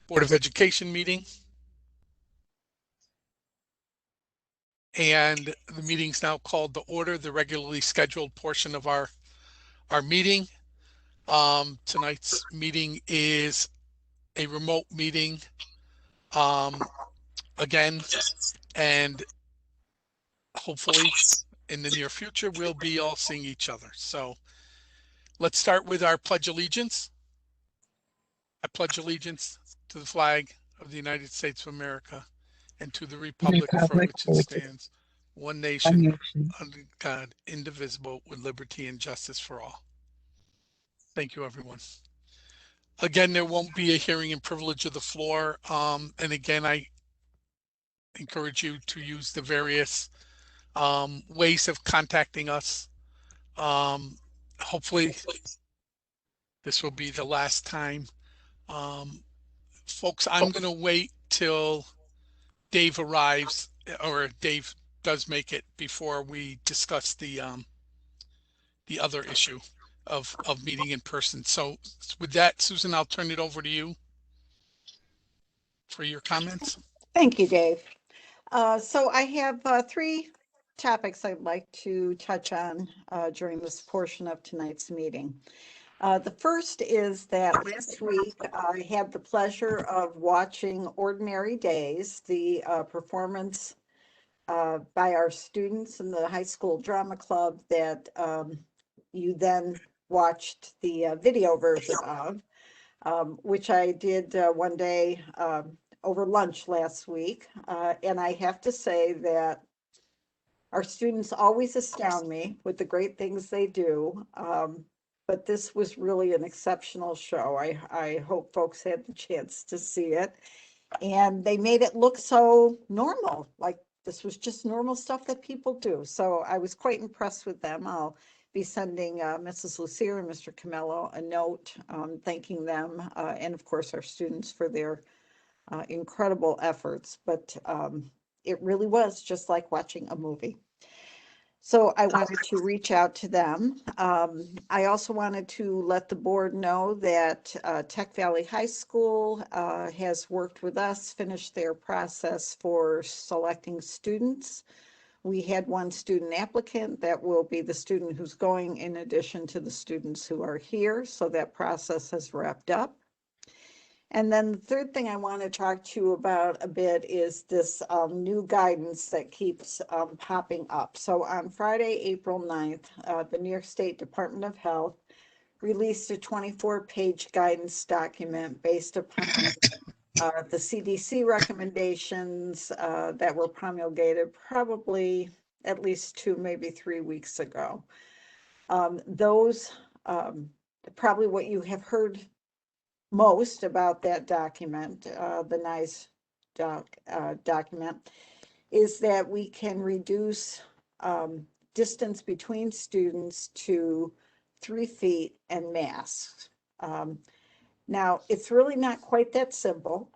Board of Education meeting. And the meeting's now called to order, the regularly scheduled portion of our meeting. Tonight's meeting is a remote meeting again, and hopefully in the near future we'll be all seeing each other. So let's start with our Pledge Allegiance. I pledge allegiance to the flag of the United States of America and to the republic for which it stands, one nation, under God, indivisible, with liberty and justice for all. Thank you, everyone. Again, there won't be a hearing and privilege of the floor. And again, I encourage you to use the various ways of contacting us. Hopefully, this will be the last time. Folks, I'm going to wait till Dave arrives, or Dave does make it, before we discuss the other issue of meeting in person. So with that, Susan, I'll turn it over to you for your comments. Thank you, Dave. So I have three topics I'd like to touch on during this portion of tonight's meeting. The first is that last week I had the pleasure of watching Ordinary Days, the performance by our students in the high school drama club that you then watched the video version of, which I did one day over lunch last week. And I have to say that our students always astound me with the great things they do. But this was really an exceptional show. I hope folks had the chance to see it. And they made it look so normal, like this was just normal stuff that people do. So I was quite impressed with them. I'll be sending Mrs. Lucier and Mr. Camello a note thanking them and of course our students for their incredible efforts. But it really was just like watching a movie. So I wanted to reach out to them. I also wanted to let the board know that Tech Valley High School has worked with us, finished their process for selecting students. We had one student applicant that will be the student who's going in addition to the students who are here. So that process has wrapped up. And then the third thing I want to talk to you about a bit is this new guidance that keeps popping up. So on Friday, April 9th, the New York State Department of Health released a 24-page guidance document based upon the CDC recommendations that were promulgated probably at least 2, maybe 3 weeks ago. Those probably what you have heard most about that document, the NICE document, is that we can reduce distance between students to 3 feet and masks. Now, it's really not quite that simple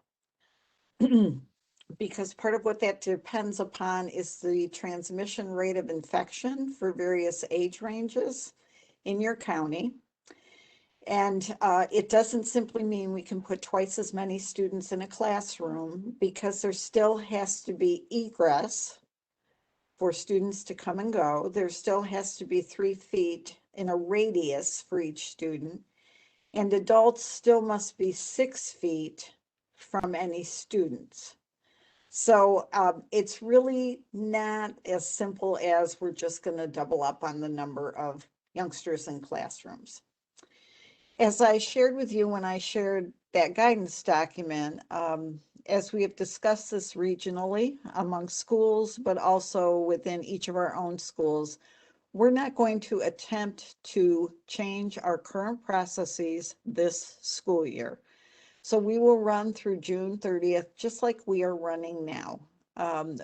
because part of what that depends upon is the transmission rate of infection for various age ranges in your county. And it doesn't simply mean we can put twice as many students in a classroom because there still has to be egress for students to come and go. There still has to be 3 feet in a radius for each student. And adults still must be 6 feet from any students. So it's really not as simple as we're just going to double up on the number of youngsters in classrooms. As I shared with you when I shared that guidance document, as we have discussed this regionally among schools, but also within each of our own schools, we're not going to attempt to change our current processes this school year. So we will run through June 30th, just like we are running now.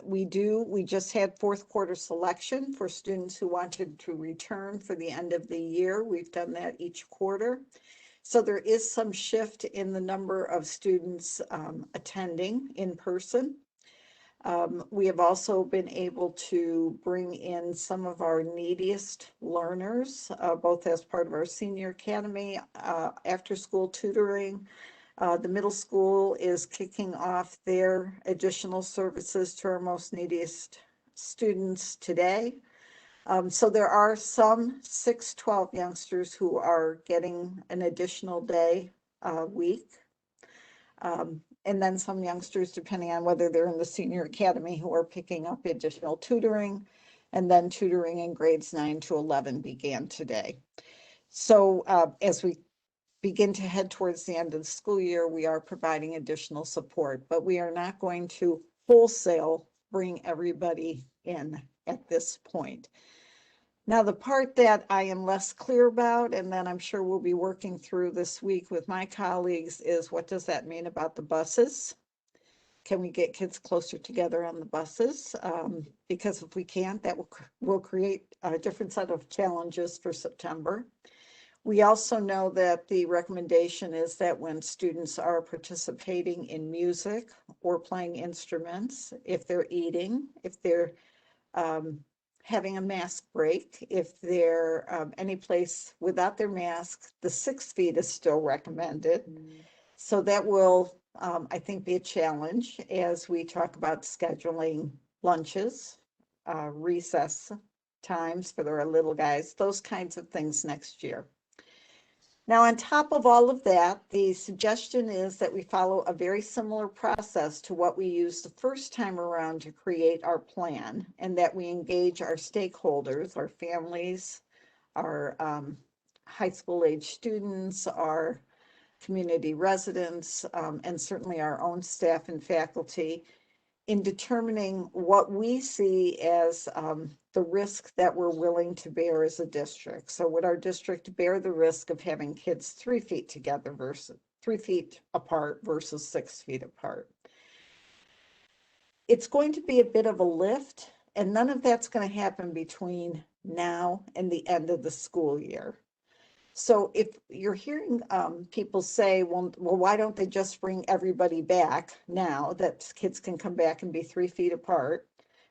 We just had fourth quarter selection for students who wanted to return for the end of the year. We've done that each quarter. So there is some shift in the number of students attending in person. We have also been able to bring in some of our neediest learners, both as part of our senior academy, after school tutoring, The middle school is kicking off their additional services to our most neediest students today. So there are some 6-12 youngsters who are getting an additional day a week. And then some youngsters, depending on whether they're in the senior academy, who are picking up additional tutoring. And then tutoring in grades 9 to 11 began today. So as we begin to head towards the end of the school year, we are providing additional support, but we are not going to wholesale bring everybody in at this point. Now, the part that I am less clear about, and then I'm sure we'll be working through this week with my colleagues, is what does that mean about the buses? Can we get kids closer together on the buses? Because if we can't, that will create a different set of challenges for September. We also know that the recommendation is that when students are participating in music or playing instruments, if they're eating, if they're having a mask break, if they're any place without their mask, the 6 feet is still recommended. So that will, I think, be a challenge as we talk about scheduling lunches, recess times for our little guys, those kinds of things next year. Now, on top of all of that, the suggestion is that we follow a very similar process to what we used the first time around to create our plan, and that we engage our stakeholders, our families, our high school age students, our community residents, and certainly our own staff and faculty in determining what we see as the risk that we're willing to bear as a district. So would our district bear the risk of having kids 3 feet together versus 3 feet apart versus 6 feet apart? It's going to be a bit of a lift, and none of that's going to happen between now and the end of the school year. So if you're hearing people say, well, why don't they just bring everybody back now that kids can come back and be 3 feet apart?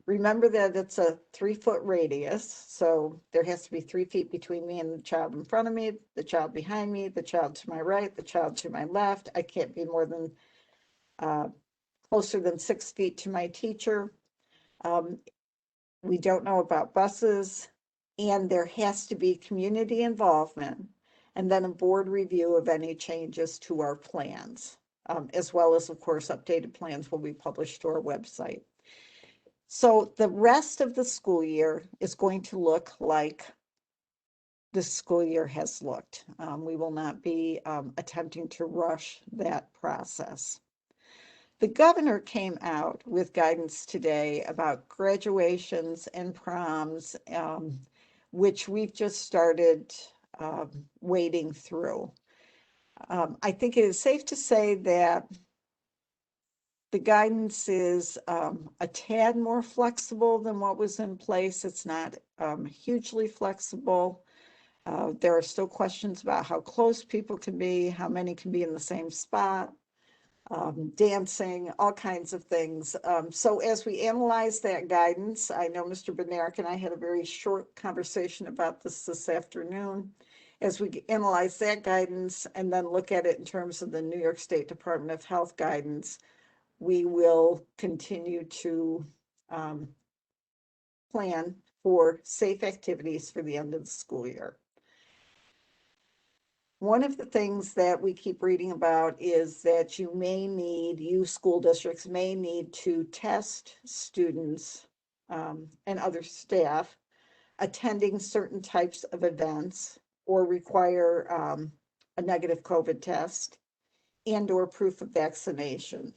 Remember that it's a 3-foot radius. So there has to be 3 feet between me and the child in front of me, the child behind me, the child to my right, the child to my left. I can't be more than closer than 6 feet to my teacher. We don't know about buses, and there has to be community involvement and then a board review of any changes to our plans, as well as, of course, updated plans will be published to our website. So the rest of the school year is going to look like the school year has looked. We will not be attempting to rush that process. The governor came out with guidance today about graduations and proms, which we've just started wading through. I think it is safe to say that the guidance is a tad more flexible than what was in place. It's not hugely flexible. There are still questions about how close people can be, how many can be in the same spot. Dancing, all kinds of things. So as we analyze that guidance, I know Mr. Bednarik and I had a very short conversation about this afternoon. As we analyze that guidance and then look at it in terms of the New York State Department of Health guidance, we will continue to plan for safe activities for the end of the school year. One of the things that we keep reading about is that you school districts may need to test students and other staff attending certain types of events or require a negative COVID test and or proof of vaccination.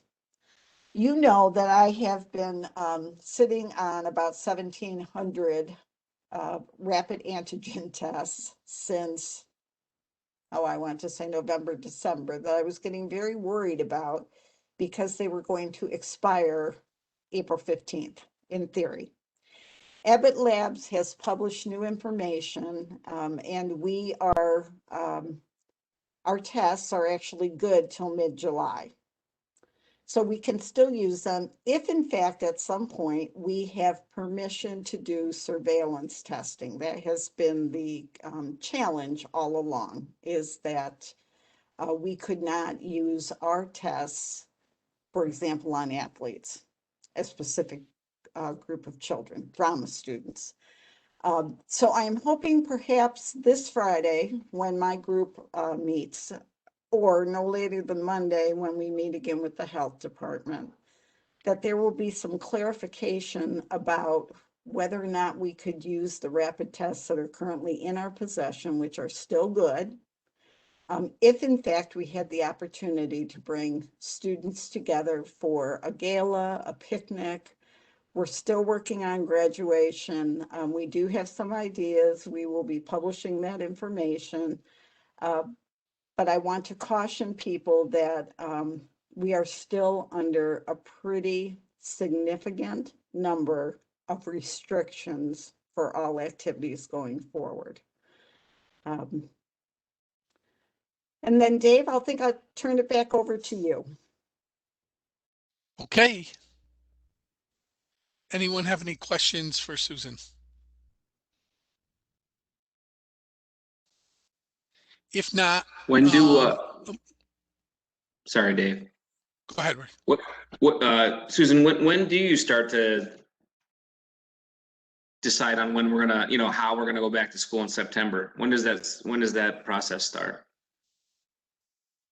You know that I have been sitting on about 1,700 rapid antigen tests since I want to say November, December, that I was getting very worried about because they were going to expire April 15th, in theory. Abbott Labs has published new information, and our tests are actually good till mid-July. So we can still use them if, in fact, at some point we have permission to do surveillance testing. That has been the challenge all along, is that we could not use our tests, for example, on athletes, a specific group of children, drama students. So I am hoping perhaps this Friday, when my group meets, or no later than Monday, when we meet again with the health department, that there will be some clarification about whether or not we could use the rapid tests that are currently in our possession, which are still good. If in fact we had the opportunity to bring students together for a gala, a picnic. We're still working on graduation. We do have some ideas. We will be publishing that information. But I want to caution people that we are still under a pretty significant number of restrictions for all activities going forward. And then Dave, I'll turn it back over to you. Okay. Anyone have any questions for Susan? If not, When do sorry, Dave. go ahead, Rick. What Susan, when do you start to decide on when we're gonna, how we're gonna go back to school in September? When does that process start?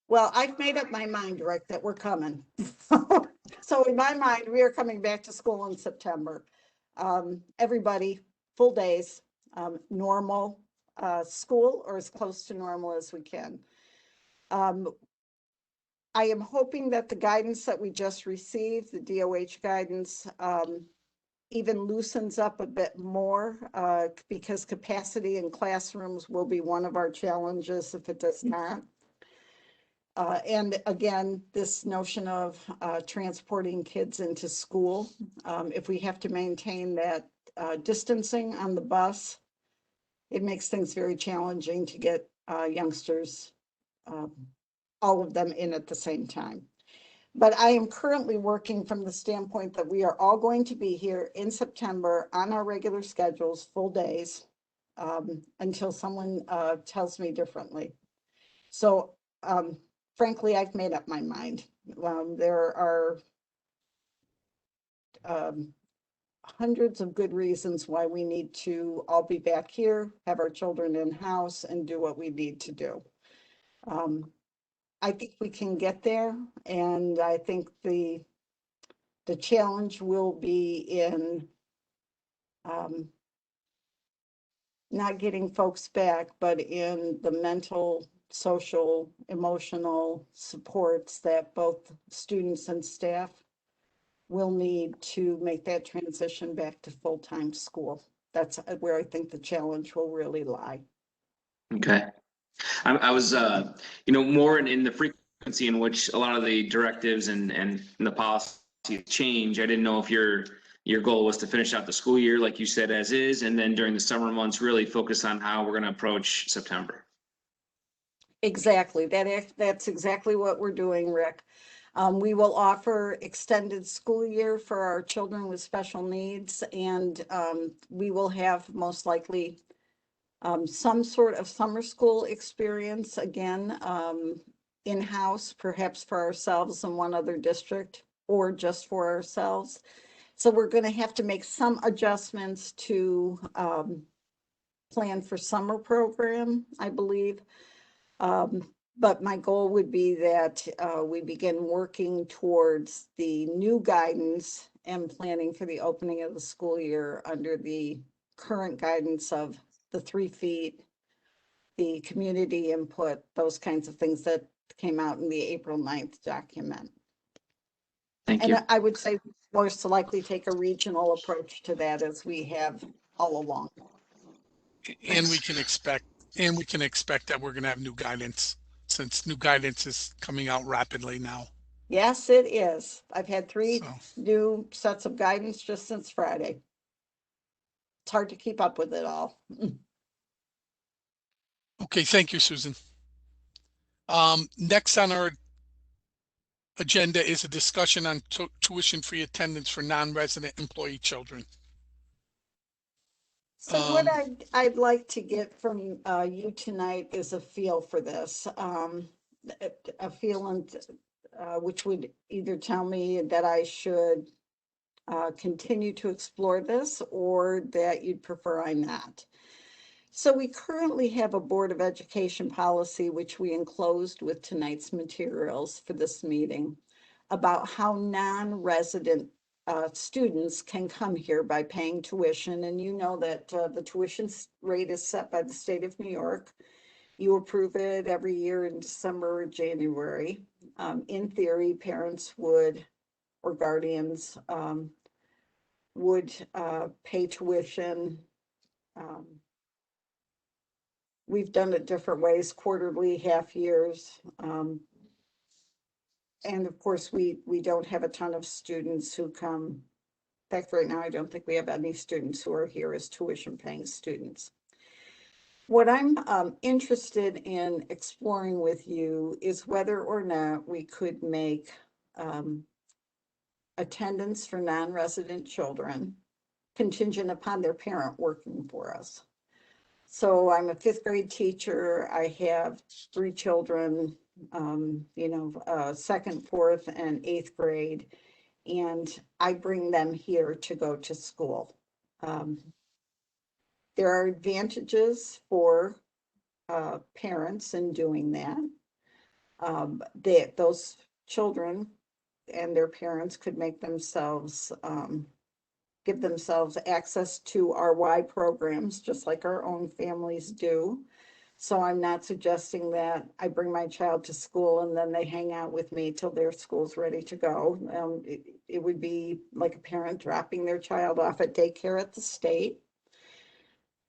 Well, I've made up my mind, Rick, that we're coming. So in my mind, we are coming back to school in September. Everybody, full days, normal school, or as close to normal as we can. I am hoping that the guidance that we just received, the DOH guidance, even loosens up a bit more because capacity in classrooms will be one of our challenges if it does not. And again, this notion of transporting kids into school, if we have to maintain that distancing on the bus, it makes things very challenging to get youngsters, all of them in at the same time. But I am currently working from the standpoint that we are all going to be here in September on our regular schedules, full days, until someone tells me differently. So frankly, I've made up my mind. There are hundreds of good reasons why we need to all be back here, have our children in house, and do what we need to do. I think we can get there, and I think the challenge will be in not getting folks back, but in the mental, social, emotional supports that both students and staff will need to make that transition back to full-time school. That's where I think the challenge will really lie. Okay. I was, more in the frequency in which a lot of the directives and the policy change. I didn't know if your goal was to finish out the school year, like you said, as is, and then during the summer months, really focus on how we're going to approach September. Exactly. That's exactly what we're doing, Rick. We will offer extended school year for our children with special needs, and we will have most likely some sort of summer school experience again, in-house, perhaps for ourselves and one other district, or just for ourselves. So we're going to have to make some adjustments to plan for summer program, I believe. But my goal would be that we begin working towards the new guidance and planning for the opening of the school year under the current guidance of the 3 feet, the community input, those kinds of things that came out in the April 9th document. Thank you. And I would say most likely take a regional approach to that, as we have all along. And we can expect that we're going to have new guidance, since new guidance is coming out rapidly now. Yes, it is. I've had 3 So, new sets of guidance just since Friday. It's hard to keep up with it all. okay, thank you, Susan. Next on our agenda is a discussion on tuition-free attendance for non-resident employee children. So what I'd like to get from you tonight is a feel for this. a feeling, which would either tell me that I should continue to explore this or that you'd prefer I not. So we currently have a Board of Education policy, which we enclosed with tonight's materials for this meeting, about how non-resident students can come here by paying tuition. And you know that the tuition rate is set by the state of New York. You approve it every year in December or January. In theory, parents would, or guardians, would pay tuition. We've done it different ways, quarterly, half years. And of course, we don't have a ton of students who come. In fact, right now, I don't think we have any students who are here as tuition paying students. What I'm interested in exploring with you is whether or not we could make attendance for non-resident children contingent upon their parent working for us. So I'm a fifth grade teacher. I have 3 children, second, fourth, and 8th grade, and I bring them here to go to school. There are advantages for parents in doing that. Those children and their parents could make themselves give themselves access to our Y programs, just like our own families do. So I'm not suggesting that I bring my child to school and then they hang out with me till their school's ready to go. It would be like a parent dropping their child off at daycare at the state.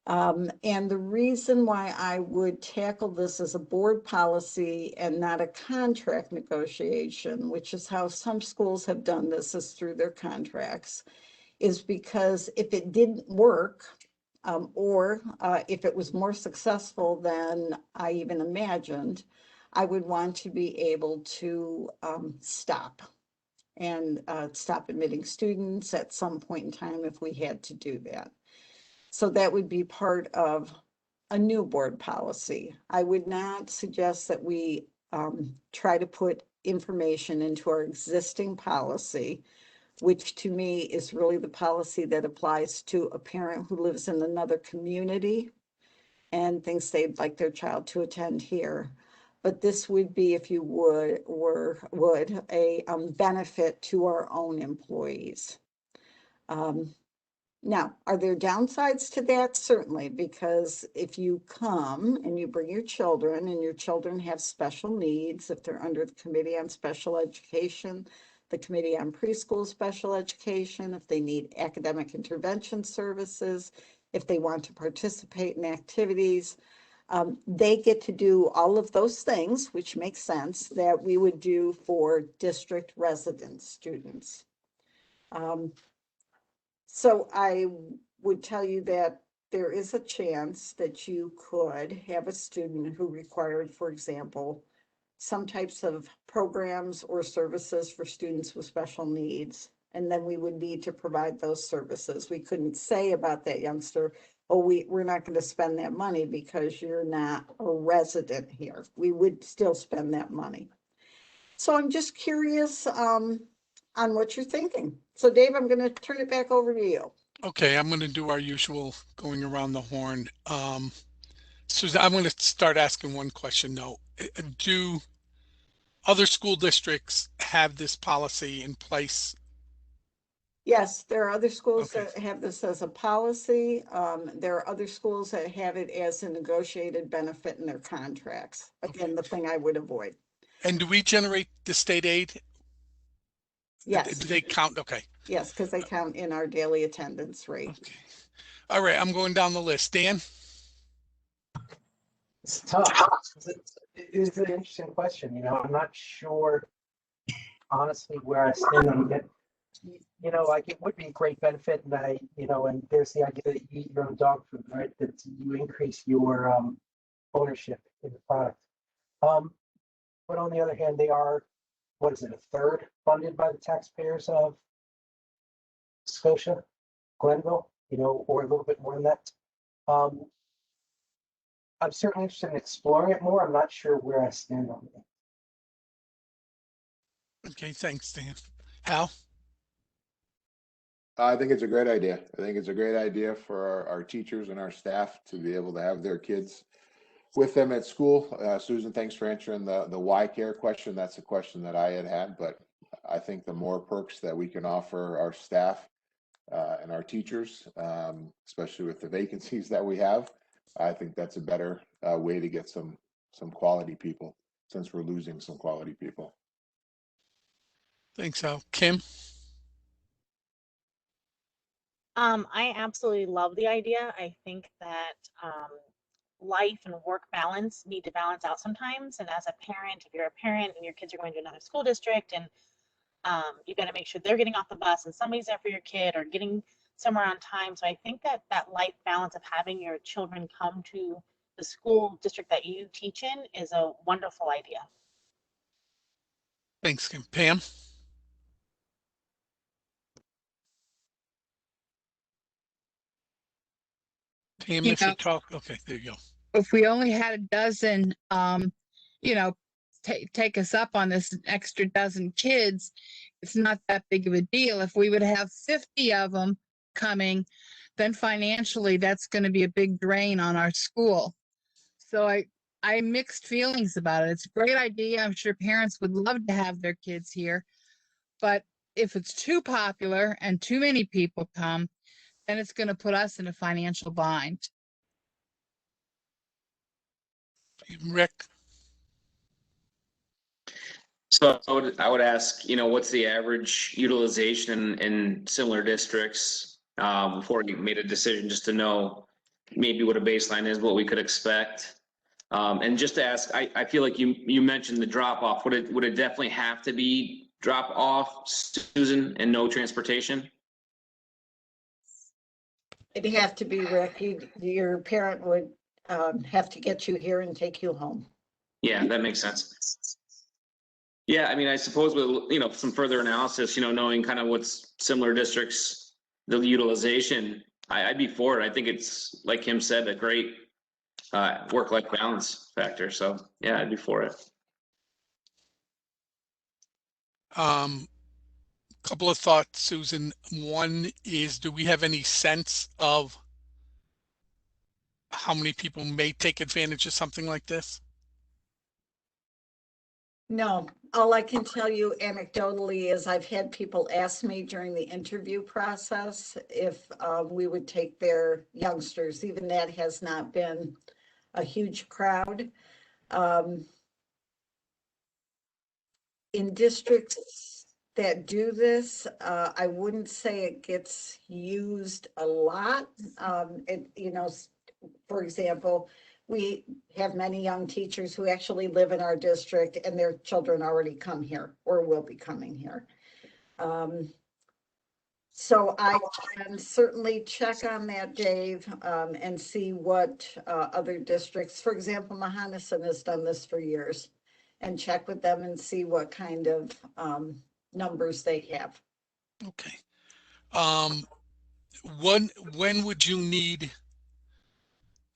And the reason why I would tackle this as a board policy and not a contract negotiation, which is how some schools have done this, is through their contracts, is because if it didn't work, or if it was more successful than I even imagined, I would want to be able to stop admitting students at some point in time if we had to do that. So that would be part of a new board policy. I would not suggest that we try to put information into our existing policy, which to me is really the policy that applies to a parent who lives in another community and thinks they'd like their child to attend here. But this would be, if you would, a benefit to our own employees. Now, are there downsides to that? Certainly, because if you come and you bring your children and your children have special needs, if they're under the Committee on Special Education, the Committee on Preschool Special Education, if they need academic intervention services, if they want to participate in activities, they get to do all of those things, which makes sense, that we would do for district resident students. So I would tell you that there is a chance that you could have a student who required, for example, some types of programs or services for students with special needs. And then we would need to provide those services. We couldn't say about that youngster, oh, we're not going to spend that money because you're not a resident here. We would still spend that money. So I'm just curious on what you're thinking. So Dave, I'm going to turn it back over to you. Okay, I'm going to do our usual going around the horn. Susan, I'm going to start asking one question though. Do other school districts have this policy in place? Yes, there are other schools Okay. that have this as a policy. There are other schools that have it as a negotiated benefit in their contracts. Again, the thing I would avoid. And do we generate the state aid? Yes, Do they count? Okay. yes, because they count in our daily attendance rate. Okay. All right, I'm going down the list. Dan? It's tough. It is an interesting question. I'm not sure, honestly, where I stand on it. Like it would be a great benefit, and and there's the idea that you eat your own dog food, right? That you increase your ownership in the product. But on the other hand, they are, what is it, a third funded by the taxpayers of Scotia Glenville, or a little bit more than that. I'm certainly interested in exploring it more. I'm not sure where I stand on it. Okay, thanks, Dan. Hal? I think it's a great idea. I think it's a great idea for our teachers and our staff to be able to have their kids with them at school. Susan, thanks for answering the why care question. That's a question that I had, but I think the more perks that we can offer our staff and our teachers, especially with the vacancies that we have, I think that's a better way to get some quality people, since we're losing some quality people. Thanks, Hal. Kim? I absolutely love the idea. I think that life and work balance need to balance out sometimes. And as a parent, if you're a parent and your kids are going to another school district and you got to make sure they're getting off the bus and somebody's there for your kid or getting somewhere on time. So I think that that life balance of having your children come to the school district that you teach in is a wonderful idea. Thanks, Kim. Pam? Pam, if you talk, okay, there you go. If we only had a dozen, you know, take us up on this extra dozen kids, it's not that big of a deal. If we would have 50 of them coming, then financially that's going to be a big drain on our school. So I mixed feelings about it. It's a great idea. I'm sure parents would love to have their kids here, but if it's too popular and too many people come, then it's going to put us in a financial bind. Rick? So I would ask, what's the average utilization in similar districts before you made a decision, just to know maybe what a baseline is, what we could expect. And just to ask, I feel like you mentioned the drop off. Would it definitely have to be drop off, Susan, and no transportation? It'd have to be, Rick. Your parent would have to get you here and take you home. Yeah, that makes sense. Yeah, I mean, I suppose with, some further analysis, knowing kind of what's similar districts, the utilization, I'd be for it. I think it's, like Kim said, a great work-life balance factor. So yeah, I'd be for it. Couple of thoughts, Susan. One is, do we have any sense of how many people may take advantage of something like this? No, all I can tell you anecdotally is I've had people ask me during the interview process if we would take their youngsters. Even that has not been a huge crowd. In districts that do this, I wouldn't say it gets used a lot. For example, we have many young teachers who actually live in our district and their children already come here or will be coming here. So I can certainly check on that, Dave, and see what other districts, for example, Mahonison has done this for years, and check with them and see what kind of numbers they have. Okay. When would you need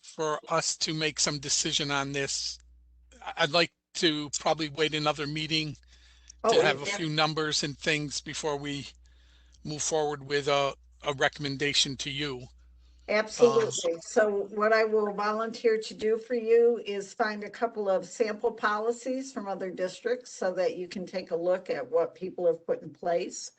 for us to make some decision on this? I'd like to probably wait another meeting to have a few numbers and things before we move forward with a recommendation to you. Absolutely. So what I will volunteer to do for you is find a couple of sample policies from other districts so that you can take a look at what people have put in place.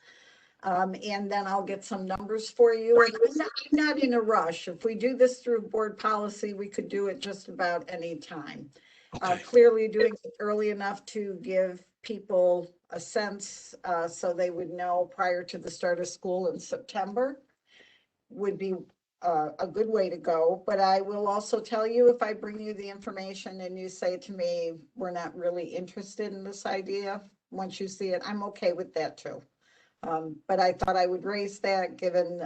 And then I'll get some numbers for you. I'm not in a rush. If we do this through board policy, we could do it just about any time. Okay. Clearly doing it early enough to give people a sense so they would know prior to the start of school in September would be a good way to go. But I will also tell you, if I bring you the information and you say to me, we're not really interested in this idea, once you see it, I'm okay with that too. But I thought I would raise that given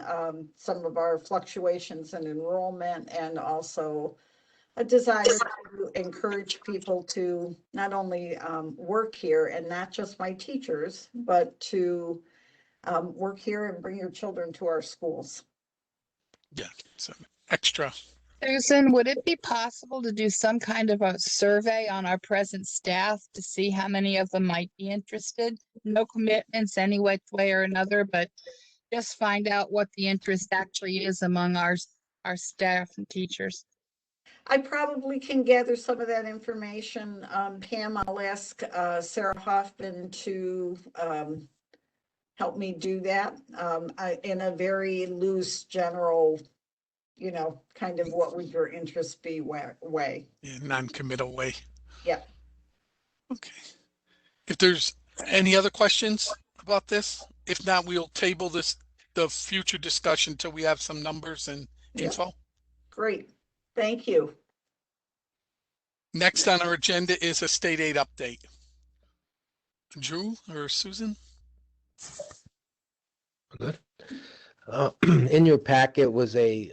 some of our fluctuations in enrollment and also a desire to encourage people to not only work here and not just my teachers, but to work here and bring your children to our schools. Yeah, so extra Susan, would it be possible to do some kind of a survey on our present staff to see how many of them might be interested? No commitments any which way or another, but just find out what the interest actually is among our staff and teachers. I probably can gather some of that information. Pam, I'll ask Sarah Hoffman to help me do that in a very loose, general, kind of what would your interest be way. Yeah, non-committal way. Yeah. Okay. If there's any other questions about this, if not, we'll table the future discussion till we have some numbers and Yeah. info. Great. Thank you. Next on our agenda is a state aid update. Drew or Susan? Good. In your packet was a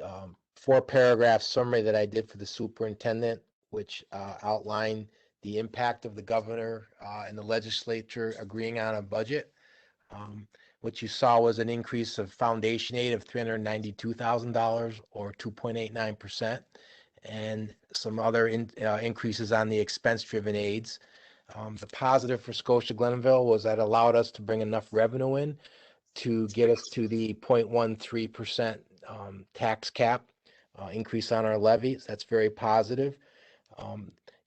4-paragraph summary that I did for the superintendent, which outlined the impact of the governor and the legislature agreeing on a budget. What you saw was an increase of foundation aid of $392,000 or 2.89%, and some other increases on the expense-driven aids. The positive for Scotia Glenville was that allowed us to bring enough revenue in to get us to the 0.13% tax cap increase on our levies. That's very positive.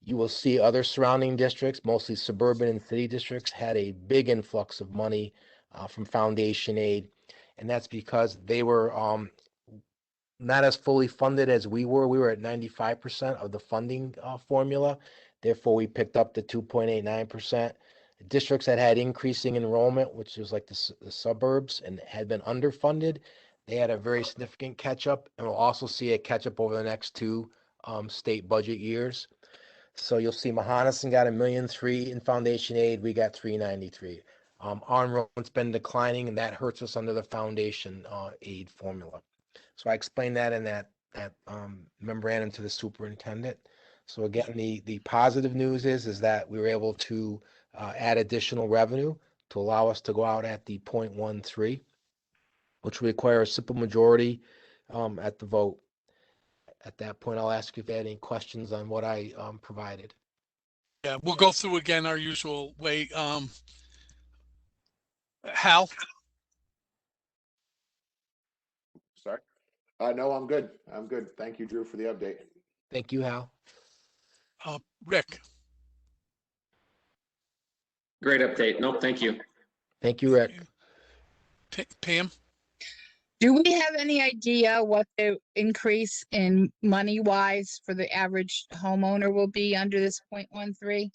You will see other surrounding districts, mostly suburban and city districts, had a big influx of money from foundation aid. And that's because they were not as fully funded as we were. We were at 95% of the funding formula. Therefore, we picked up the 2.89%. Districts that had increasing enrollment, which was like the suburbs, and had been underfunded, they had a very significant catch up, and we'll also see a catch up over the next 2 state budget years. So you'll see Mahonison got $1.3 million in foundation aid. We got $393,000. Our enrollment's been declining, and that hurts us under the foundation aid formula. So I explained that in that memorandum to the superintendent. So again, the positive news is that we were able to add additional revenue to allow us to go out at the 0.13, which will require a simple majority at the vote. At that point, I'll ask you if you had any questions on what I provided. Yeah, we'll go through again our usual way. Hal? Sorry. No, I'm good. I'm good. Thank you, Drew, for the update. Thank you, Hal. Rick? Great update. Nope, thank you. Thank you, Rick. Pam? Do we have any idea what the increase in money wise for the average homeowner will be under this 0.13?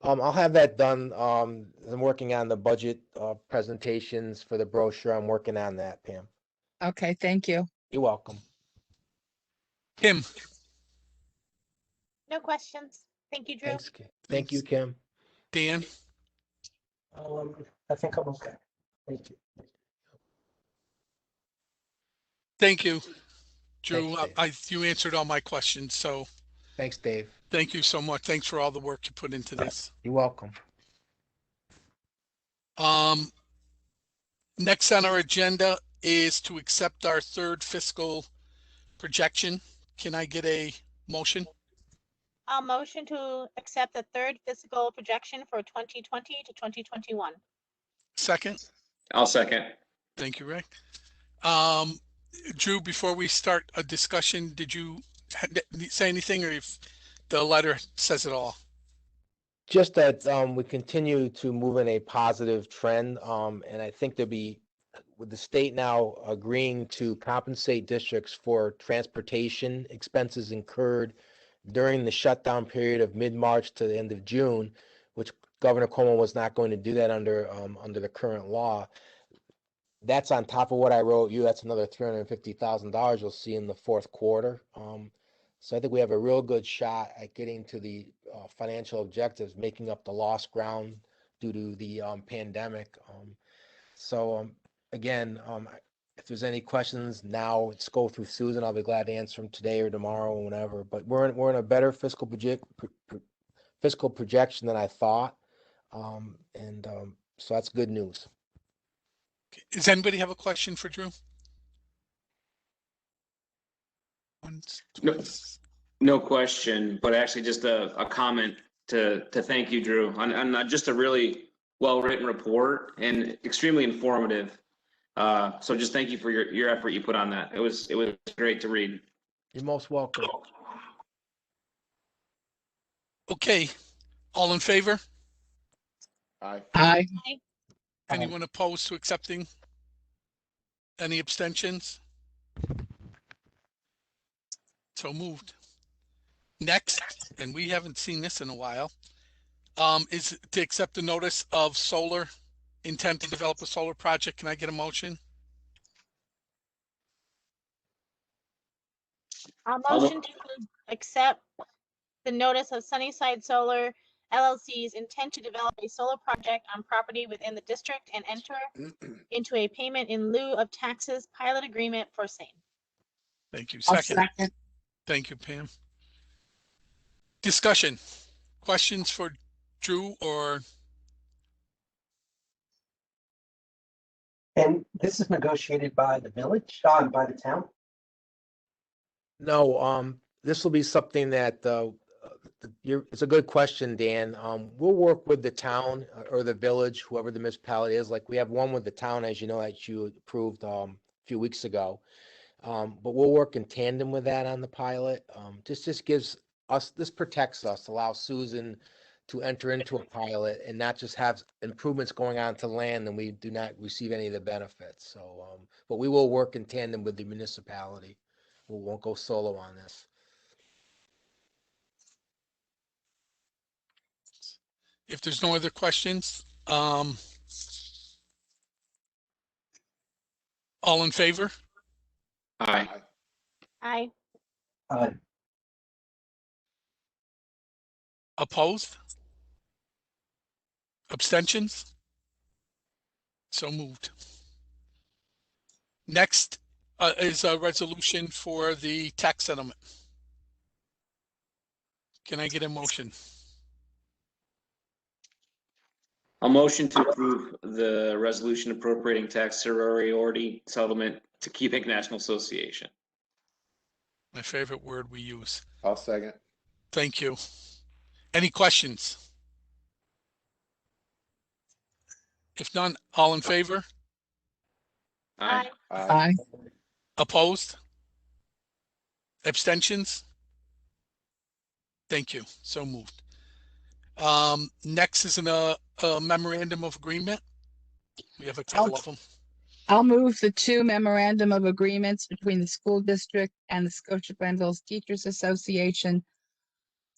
I'll have that done. I'm working on the budget presentations for the brochure. I'm working on that, Pam. Okay, thank you. You're welcome. Kim? No questions. Thank you, Drew. Thanks, Kim. Thank you, Kim. Dan? I think I'm okay. Thank you. Thank you. Drew, Thanks, you answered all my questions, so Thanks, Dave. thank you so much. Thanks for all the work you put into this. You're welcome. Next on our agenda is to accept our third fiscal projection. Can I get a motion? I'll motion to accept the third fiscal projection for 2020 to 2021. Second? I'll second. Thank you, Rick. Drew, before we start a discussion, did you say anything, or if the letter says it all? Just that we continue to move in a positive trend, and I think there'll be, with the state now agreeing to compensate districts for transportation expenses incurred during the shutdown period of mid-March to the end of June, which Governor Cuomo was not going to do that under the current law. That's on top of what I wrote you. That's another $350,000 you'll see in the fourth quarter. So I think we have a real good shot at getting to the financial objectives, making up the lost ground due to the pandemic. Again, if there's any questions now, let's go through Susan. I'll be glad to answer them today or tomorrow or whenever. But we're in a better fiscal projection than I thought, so that's good news. Does anybody have a question for Drew? Once, No. twice. No question, but actually just a comment to thank you, Drew, on just a really well-written report and extremely informative. So just thank you for your effort you put on that. It was great to read. You're most welcome. Okay, all in favor? Aye. Aye. Anyone opposed to accepting? Any abstentions? So moved. Next, and we haven't seen this in a while, is to accept the notice of solar intent to develop a solar project. Can I get a motion? A motion to accept the notice of Sunnyside Solar LLC's intent to develop a solar project on property within the district and enter into a payment in lieu of taxes pilot agreement for same. Thank you. I'll Second. second. Thank you, Pam. Discussion. Questions for Drew or And this is negotiated by the village, by the town? No, this will be something that, it's a good question, Dan. We'll work with the town or the village, whoever the municipality is. Like we have one with the town, as you know, that you approved, a few weeks ago. But we'll work in tandem with that on the pilot. Just gives us, this protects us, allows Susan to enter into a pilot and not just have improvements going on to land and we do not receive any of the benefits. So, but we will work in tandem with the municipality. We won't go solo on this. if there's no other questions, all in favor? Aye. Aye. Opposed? Abstentions? So moved. Next is a resolution for the tax settlement. Can I get a motion? A motion to approve the resolution appropriating tax superiority settlement to Keeping National Association. My favorite word we use. I'll second. Thank you. Any questions? If none, all in favor? Aye. Aye. Opposed? Abstentions? Thank you. So moved. Next is a memorandum of agreement. We have a couple of them. I'll move the two memorandum of agreements between the school district and the Scotia Glenville Teachers Association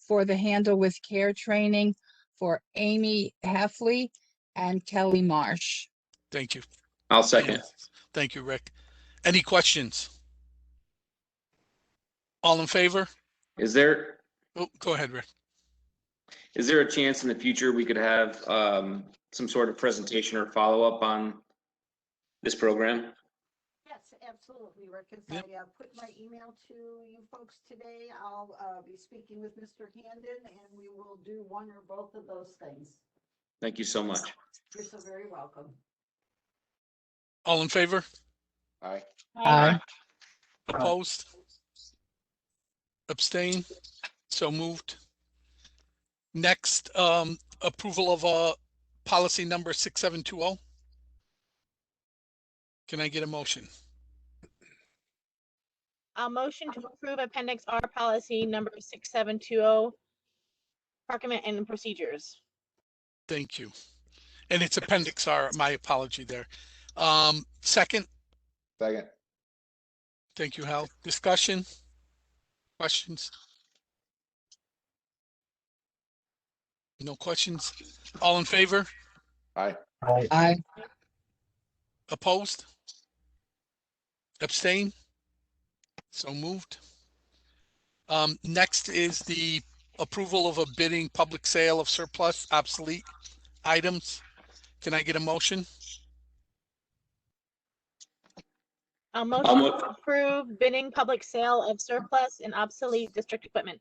for the Handle with Care training for Amy Heffley and Kelly Marsh. Thank you. I'll second. Thank you, Rick. Any questions? All in favor? Is there Oh, go ahead, Rick. a chance in the future we could have some sort of presentation or follow-up on this program? Yes, absolutely, Rick. As Yep. I put my email to you folks today, I'll be speaking with Mr. Handon and we will do one or both of those things. Thank you so much. You're so very welcome. All in favor? Aye. Aye. Opposed? Abstain? So moved. Next, approval of policy number 6720. Can I get a motion? A motion to approve Appendix R policy number 6720, procurement and procedures. Thank you. And it's appendix R, my apology there. Second, Second. thank you, Hal. Discussion? Questions? No questions? All in favor? Aye. Aye. Opposed? Abstain? So moved. Next is the approval of a bidding public sale of surplus obsolete items. Can I get a motion? A motion to approve bidding public sale of surplus and obsolete district equipment.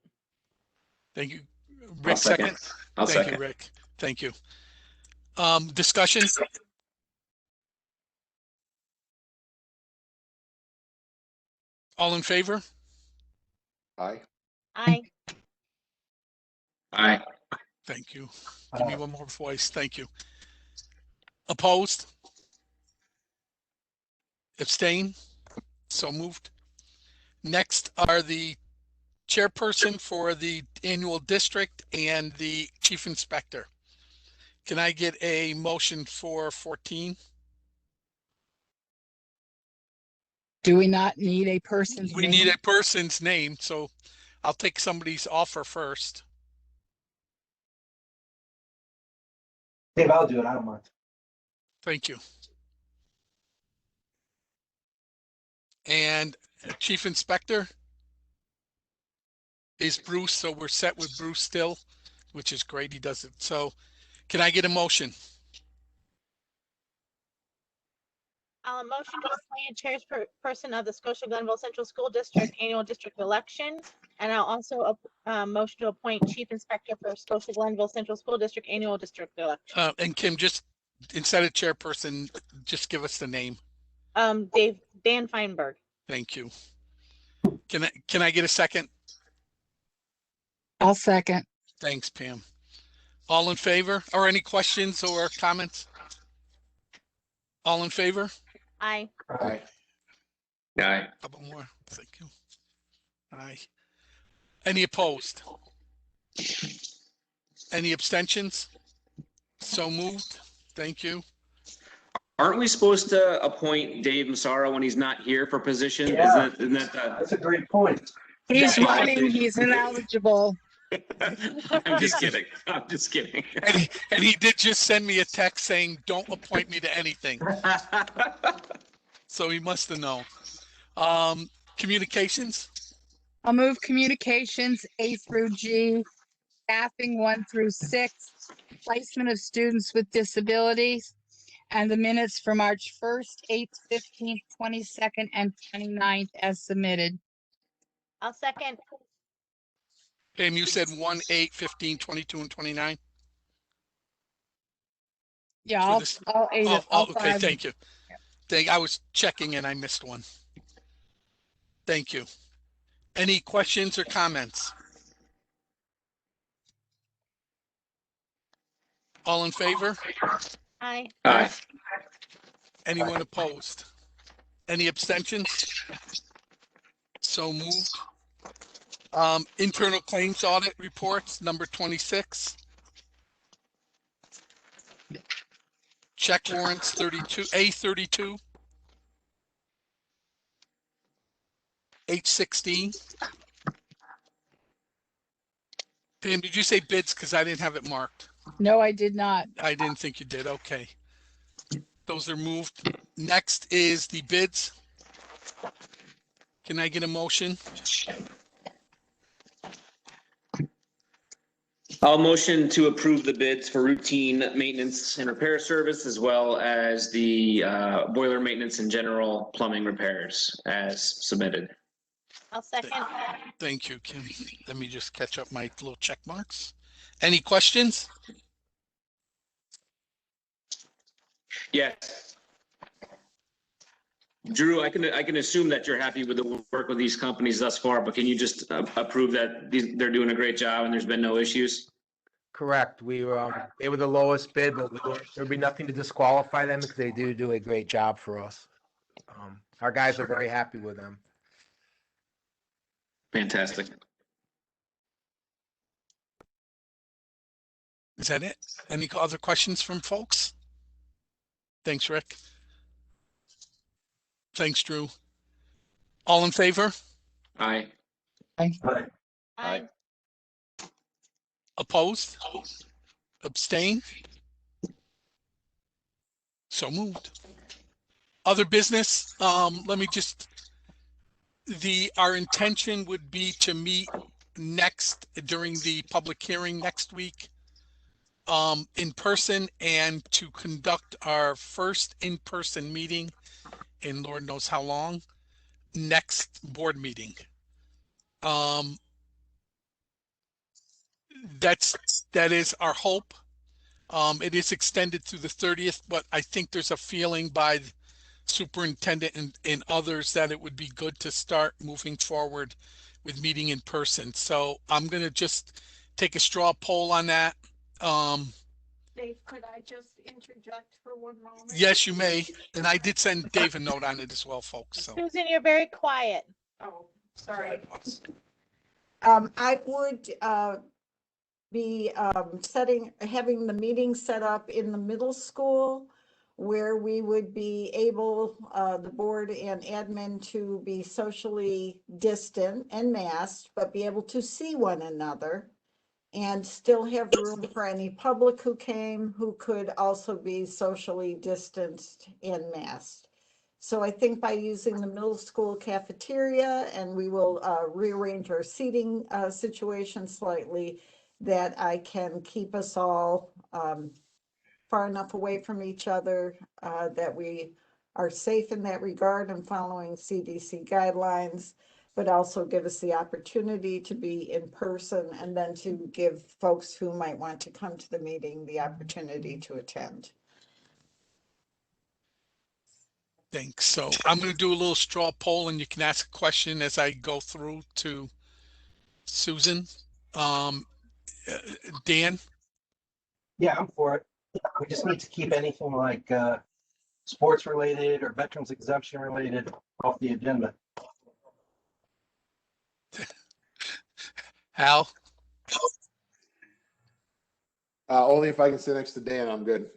Thank you. I'll Rick, second. I'll Thank second. you, Rick. Thank you. Discussion? All in favor? Aye. Aye. Aye. Thank you. Give me one more voice. Thank you. Opposed? Abstain? So moved. Next are the chairperson for the annual district and the chief inspector. Can I get a motion for 14? Do we not need a person's We name? need a person's name, so I'll take somebody's offer first. Dave, I'll do it. I don't mind. Thank you. And chief inspector is Bruce, so we're set with Bruce still, which is great. He does it. So can I get a motion? I'll motion to appoint chairperson of the Scotia Glenville Central School District Annual District Election. And I'll also motion to appoint chief inspector for Scotia Glenville Central School District Annual District Election. And Kim, just instead of chairperson, just give us the name. Dan Feinberg. Thank you. Can I get a second? I'll second. Thanks, Pam. All in favor, or any questions or comments? All in favor? Aye. Aye. Aye. Couple more. Thank you. Aye. Any opposed? Any abstentions? So moved. Thank you. Aren't we supposed to appoint Dave Massaro when he's not here for position? Yeah. Isn't that That's a great point. He's Yeah. running, he's ineligible. I'm just kidding. I'm just kidding. And he did just send me a text saying, don't appoint me to anything. So he must have known. Communications? I'll move communications A through G, staffing 1 through 6, placement of students with disabilities, and the minutes for March 1st, 8th, 15th, 22nd, and 29th as submitted. I'll second. Pam, you said 1, 8, 15, 22, and 29? Yeah, For all, this- all eight, Oh, all okay, five. thank you. I was checking and I missed one. Thank you. Any questions or comments? All in favor? Aye. Aye. Anyone opposed? Any abstentions? So moved. Internal claims audit reports, number 26. Check warrants 32, A32. H16. Pam, did you say bids? Because I didn't have it marked. No, I did not. I didn't think you did. Okay. Those are moved. Next is the bids. Can I get a motion? I'll motion to approve the bids for routine maintenance and repair service, as well as the boiler maintenance and general plumbing repairs as submitted. I'll second. Thank you, Kim. Let me just catch up my little check marks. Any questions? Yes. Drew, I can assume that you're happy with the work with these companies thus far, but can you just approve that they're doing a great job and there's been no issues? Correct. They were the lowest bid, but there'd be nothing to disqualify them because they do a great job for us. Our guys are very happy with them. Fantastic. Is that it? Any other questions from folks? Thanks, Rick. Thanks, Drew. All in favor? Aye. Aye. Opposed? Abstain? So moved. Other business, let me just, our intention would be to meet during the public hearing next week, in person, and to conduct our first in-person meeting in Lord knows how long, next board meeting. That is our hope. It is extended through the 30th, but I think there's a feeling by the superintendent and others that it would be good to start moving forward with meeting in person. So I'm going to just take a straw poll on that. Dave, could I just interject for one moment? Yes, you may. And I did send Dave a note on it as well, folks. So Susan, you're very quiet. Oh, sorry. I would be having the meeting set up in the middle school where we would be able, the board and admin, to be socially distant and masked, but be able to see one another and still have room for any public who came, who could also be socially distanced and masked. So I think by using the middle school cafeteria, and we will rearrange our seating situation slightly, that I can keep us all far enough away from each other that we are safe in that regard and following CDC guidelines, but also give us the opportunity to be in person, and then to give folks who might want to come to the meeting the opportunity to attend. thanks. So I'm going to do a little straw poll, and you can ask a question as I go through to Susan. Dan? Yeah, I'm for it. We just need to keep anything like sports related or veterans exemption related off the agenda. Al? Only if I can sit next to Dan, I'm good.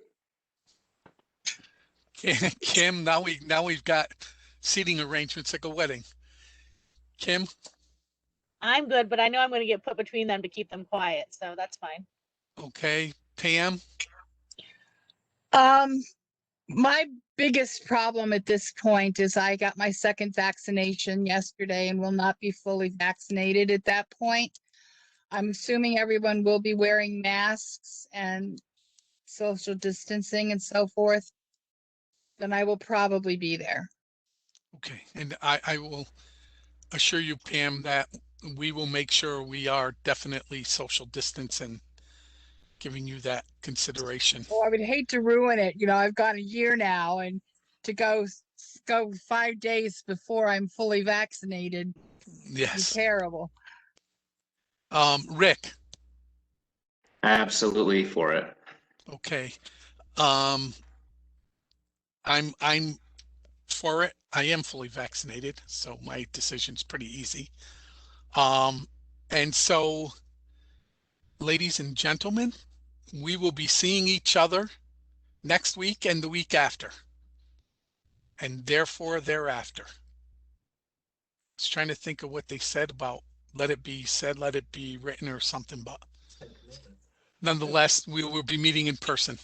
Kim, now we've got seating arrangements like a wedding. Kim? I'm good, but I know I'm going to get put between them to keep them quiet, so that's fine. Okay. Pam? My biggest problem at this point is I got my second vaccination yesterday and will not be fully vaccinated at that point. I'm assuming everyone will be wearing masks and social distancing and so forth. Then I will probably be there. Okay. And I will assure you, Pam, that we will make sure we are definitely social distance and giving you that consideration. Oh, I would hate to ruin it. You know, I've got a year now, and to go 5 days before I'm fully vaccinated would be Yes. terrible. Rick? Absolutely for it. Okay. I'm for it. I am fully vaccinated, so my decision's pretty easy. And so, ladies and gentlemen, we will be seeing each other next week and the week after, and therefore thereafter. I was trying to think of what they said about let it be said, let it be written, or something, but nonetheless, we will be meeting in person.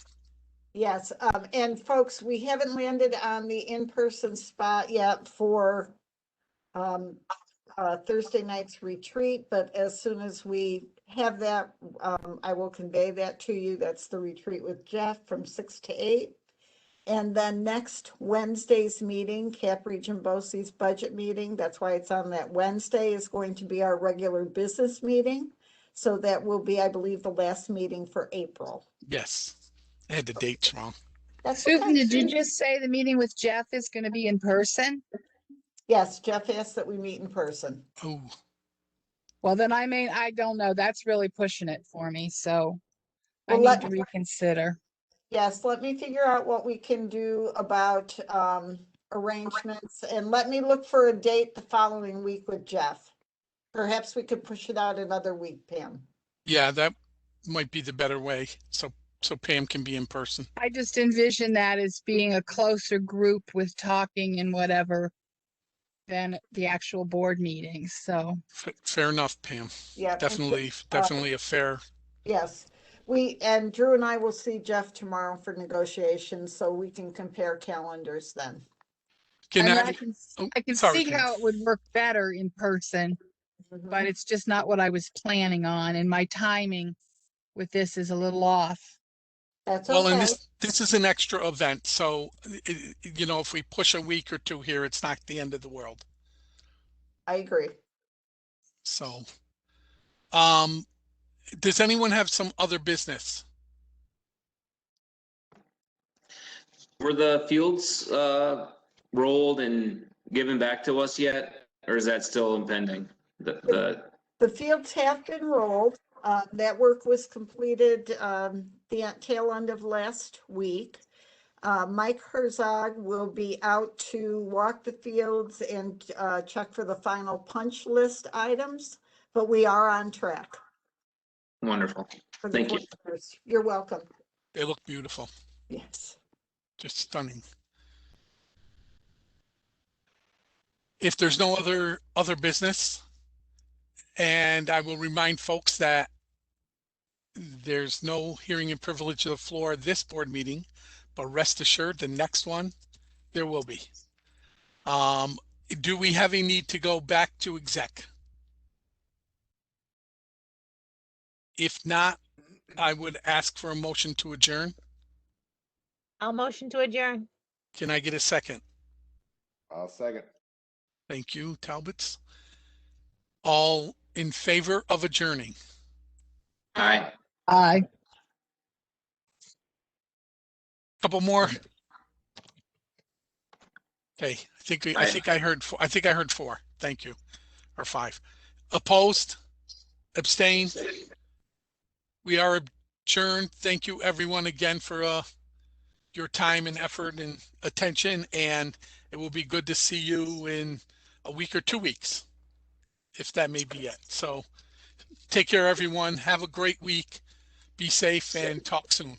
Yes, and folks, we haven't landed on the in-person spot yet for Thursday night's retreat, but as soon as we have that, I will convey that to you. That's the retreat with Jeff from 6 to 8. And then next Wednesday's meeting, Cap Region BOCES budget meeting, that's why it's on that Wednesday, is going to be our regular business meeting. So that will be, I believe, the last meeting for April. Yes, I had the dates wrong. That's Susan, okay. did you just say the meeting with Jeff is going to be in person? Yes, Jeff asked that we meet in person. Oh, Well, then I don't know. That's really pushing it for me. So I Well, need to reconsider. Yes, let me figure out what we can do about arrangements, and let me look for a date the following week with Jeff. Perhaps we could push it out another week, Pam. yeah, that might be the better way. So Pam can be in person. I just envision that as being a closer group with talking and whatever than the actual board meetings. So Fair enough, Pam. Yeah. Definitely a fair. Yes, and Drew and I will see Jeff tomorrow for negotiations, so we can compare calendars then. Can I mean, I, I can sorry, see Pam. how it would work better in person, but it's just not what I was planning on, and my timing with this is a little off. That's Well, and okay. this is an extra event, so you know, if we push a week or two here, it's not the end of the world. I agree. So, does anyone have some other business? Were the fields rolled and given back to us yet, or is that still impending? The fields have been rolled. That work was completed the tail end of last week. Mike Herzog will be out to walk the fields and check for the final punch list items, but we are on track. Wonderful. for the Thank you. 41st. You're welcome. They look beautiful, Yes. just stunning. If there's no other business, and I will remind folks that there's no hearing and privilege of the floor at this board meeting, but rest assured the next one there will be. Do we have a need to go back to exec? If not, I would ask for a motion to adjourn. I'll motion to adjourn. Can I get a second? I'll second. Thank you, Talbots. All in favor of adjourning? Aye. Aye. Couple more. Okay, I think I heard four. Thank you, or five. Opposed? Abstained? We are adjourned. Thank you, everyone, again for your time and effort and attention. And it will be good to see you in a week or 2 weeks, if that may be it. So take care, everyone. Have a great week. Be safe and talk soon.